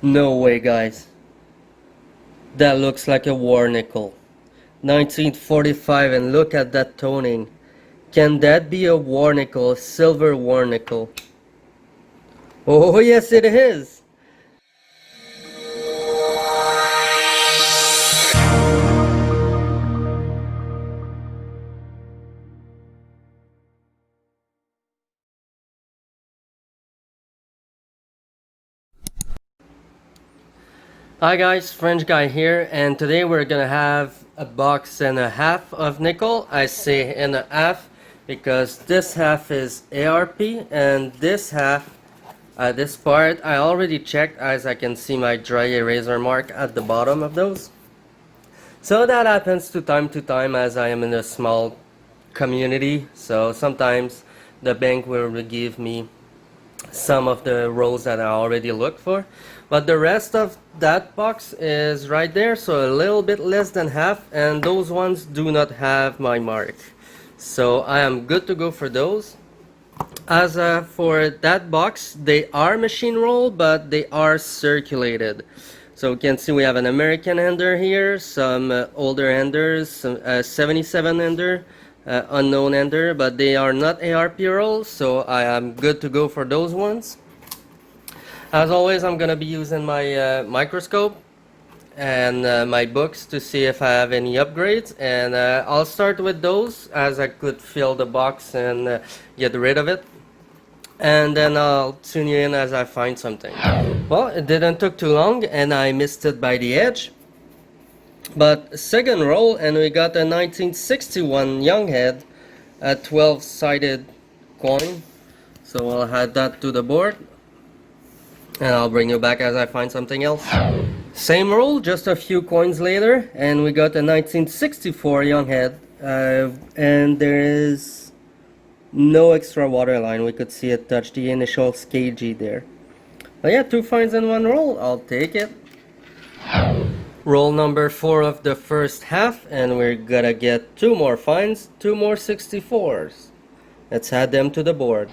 No way, guys. That looks like a war nickel. 1945, and look at that toning. Can that be a war nickel, silver war nickel? Oh, yes, it is. Hi guys, French guy here, and today we're gonna have a box and a half of nickel. I say and a half because this half is ARP and this half, this part, I already checked, as I can see my dry eraser mark at the bottom of those. So that happens to time as I am in a small community, so sometimes the bank will give me some of the rows that I already looked for, but the rest of that box is right there, so a little bit less than half, and those ones do not have my mark, so I am good to go for those. As for that box, they are machine roll, but they are circulated. So you can see we have an American ender here, some older enders, some 77 ender, unknown ender, but they are not ARP rolls, so I am good to go for those ones. As always, I'm gonna be using my microscope and my books to see if I have any upgrades, and I'll start with those as I could fill the box and get rid of it, and then I'll tune you in as I find something. Well, it didn't took too long and I missed it by the edge, but second roll and we got a 1961 Younghead, a 12-sided coin, so I'll add that to the board and I'll bring you back as I find something else. Same roll, just a few coins later, and we got a 1964 Younghead, and there is no extra waterline. We could see it touch the initial KG there. But yeah, 2 finds in 1 roll, I'll take it. Roll number 4 of the first half, and we're gonna get 2 more finds, 2 more 64s. Let's add them to the board.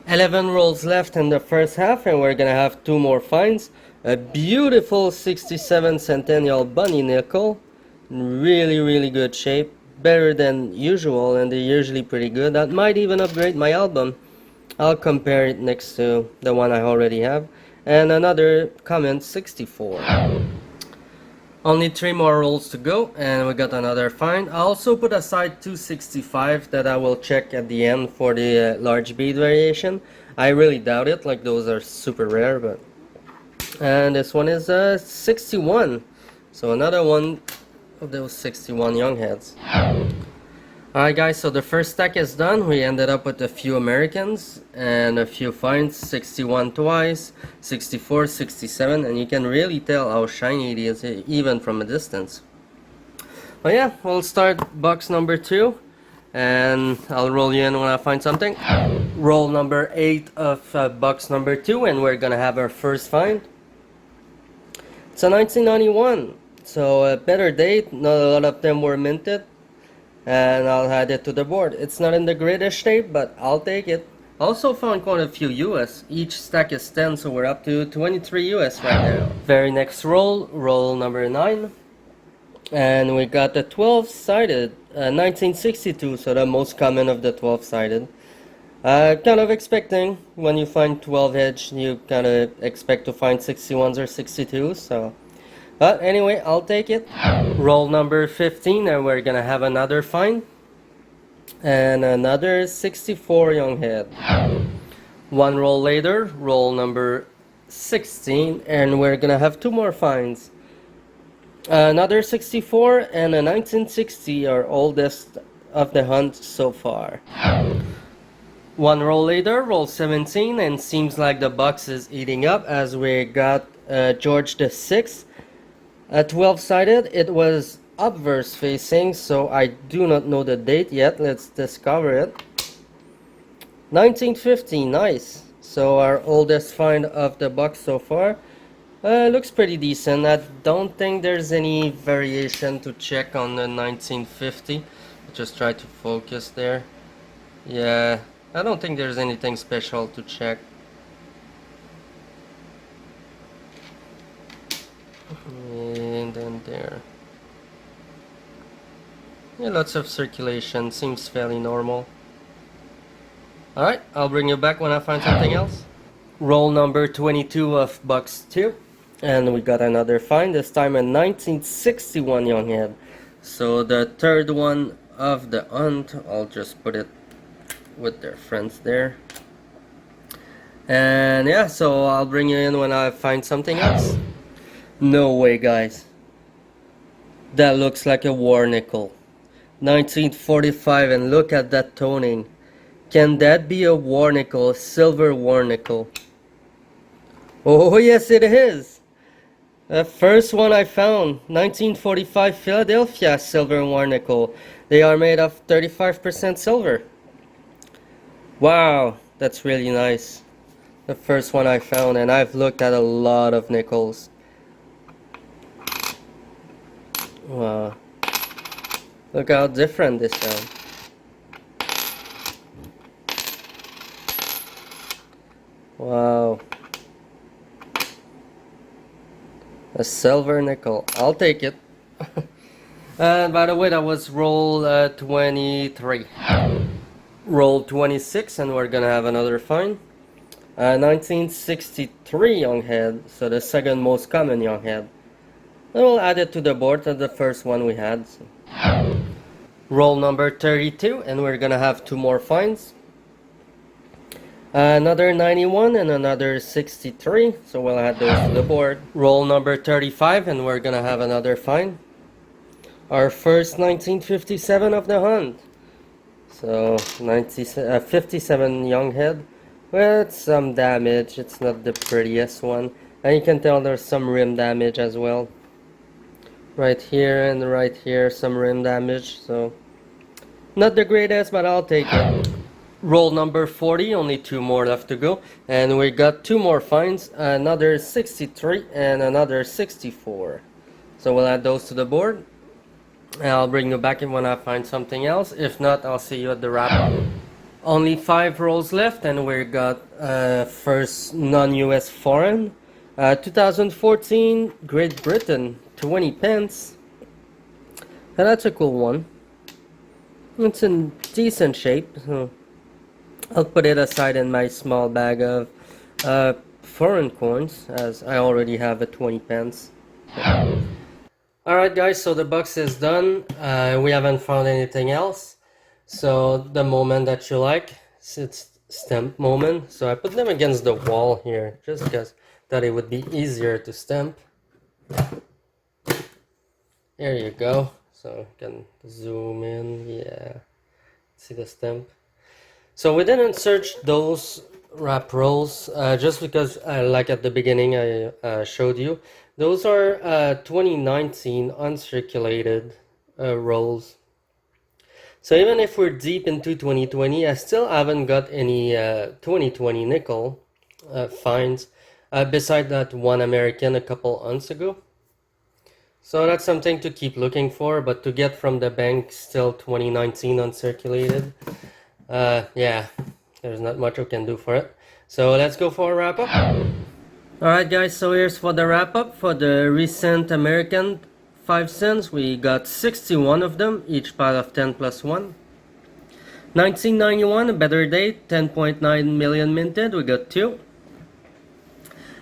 11 rolls left in the first half, and we're gonna have 2 more finds. A beautiful 67 Centennial Bunny nickel, really good shape, better than usual, and they're usually pretty good. That might even upgrade my album. I'll compare it next to the one I already have. And another comment 64. Only 3 more rolls to go, and we got another find. I also put aside 265 that I will check at the end for the large bead variation. I really doubt it, like those are super rare, but... And this one is 61. So another one of those 61 Youngheads. Alright guys, so the first stack is done. We ended up with a few Americans and a few finds, 61 twice, 64, 67, and you can really tell how shiny it is even from a distance. But yeah, we'll start box number 2 and I'll roll you in when I find something. Roll number 8 of box number 2, and we're gonna have our first find. It's a 1991, so a better date, not a lot of them were minted. And I'll add it to the board. It's not in the greatest shape, but I'll take it. Also found quite a few US. Each stack is 10, so we're up to 23 US right now. Very next roll, roll number 9. And we got the 12-sided, 1962, so the most common of the 12-sided. Kind of expecting, when you find 12 edge, you kind of expect to find 61s or 62s, so... But anyway, I'll take it. Roll number 15, and we're gonna have another find. And another 64 Younghead. 1 roll later, roll number 16, and we're gonna have 2 more finds. Another 64 and a 1960, our oldest of the hunt so far. 1 roll later, roll 17, and seems like the box is eating up as we got George VI. 12-sided, it was obverse facing, so I do not know the date yet. Let's discover it. 1950, nice. So our oldest find of the box so far. Looks pretty decent. I don't think there's any variation to check on the 1950. Just try to focus there. Yeah, I don't think there's anything special to check. And then there. Yeah, lots of circulation. Seems fairly normal. Alright, I'll bring you back when I find something else. Roll number 22 of box 2. And we got another find, this time a 1961 Younghead. So the third one of the hunt, I'll just put it with their friends there. And yeah, so I'll bring you in when I find something else. No way, guys. That looks like a war nickel. 1945, and look at that toning. Can that be a war nickel, silver war nickel? Oh yes, it is. The first one I found, 1945 Philadelphia silver war nickel. They are made of 35% silver. Wow, that's really nice. The first one I found, and I've looked at a lot of nickels. Wow. Look how different this sounds. Wow. A silver nickel. I'll take it. And by the way, that was roll 23. Roll 26, and we're gonna have another find. 1963 Younghead, so the second most common Younghead. We'll add it to the board as the first one we had. So. Roll number 32, and we're gonna have two more finds. Another 91 and another 63, so we'll add those to the board. Roll number 35, and we're gonna have another find. Our first 1957 of the hunt. So 57 Younghead with some damage. It's not the prettiest one, and you can tell there's some rim damage as well. Right here and right here, some rim damage, so not the greatest, but I'll take it. Roll number 40, only two more left to go, and we got two more finds, another 63 and another 64. So we'll add those to the board, and I'll bring you back in when I find something else. If not, I'll see you at the wrap-up. Only 5 rolls left, and we got first non-US foreign. 2014 Great Britain, 20 pence. And that's a cool one. It's in decent shape, so I'll put it aside in my small bag of foreign coins, as I already have a 20 pence. Alright guys, so the box is done. We haven't found anything else. So the moment that you like, it's stamp moment. So I put them against the wall here, just because that it would be easier to stamp. There you go. So you can zoom in, yeah. See the stamp. So we didn't search those wrap rolls just because, like at the beginning I showed you, those are 2019 uncirculated rolls. So even if we're deep into 2020, I still haven't got any 2020 nickel finds beside that one American a couple months ago. So that's something to keep looking for, but to get from the bank still 2019 uncirculated. Yeah, there's not much we can do for it. So let's go for a wrap-up. Alright guys, so here's for the wrap-up for the recent American 5 cents. We got 61 of them, each pile of 10 plus 1. 1991, a better date, 10.9 million minted, we got 2.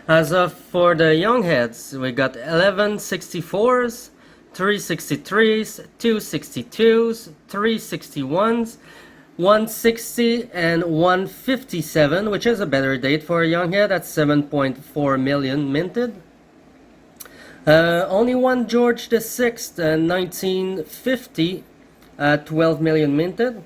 As of for the Youngheads, we got 11 64s, 3 63s, 2 62s, 3 61s, 160 and 157, which is a better date for a Younghead at 7.4 million minted. Only one George the 6th, 1950 at 12 million minted.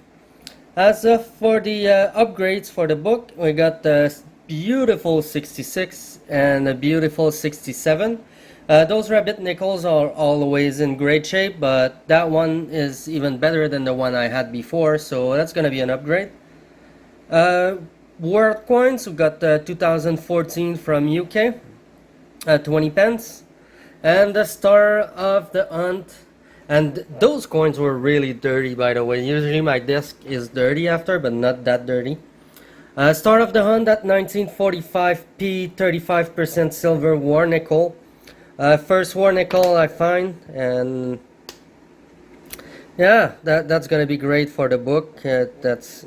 As of for the upgrades for the book, we got the beautiful 66 and a beautiful 67. Those rabbit nickels are always in great shape, but that one is even better than the one I had before, so that's gonna be an upgrade. World coins, we got 2014 from UK, 20 pence, and the Star of the Hunt. And those coins were really dirty, by the way. Usually my desk is dirty after, but not that dirty. Star of the Hunt at 1945 P, 35% silver war nickel. First war nickel I find, and yeah, that's gonna be great for the book. That's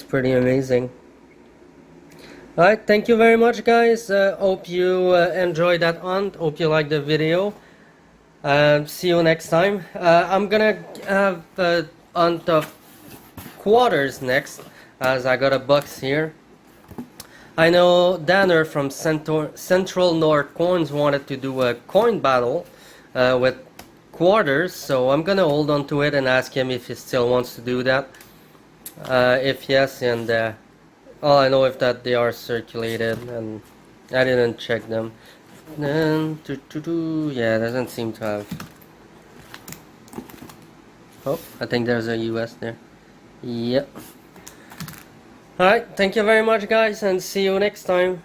pretty amazing. Alright, thank you very much, guys. Hope you enjoyed that hunt. Hope you liked the video. See you next time. I'm gonna have a hunt of quarters next, as I got a box here. I know Danner from Central North Coins wanted to do a coin battle with quarters, so I'm gonna hold on to it and ask him if he still wants to do that. If yes, and all I know is that they are circulated, and I didn't check them. Then, yeah, doesn't seem to have. Oh, I think there's a US there. Yep. Alright, thank you very much, guys, and see you next time.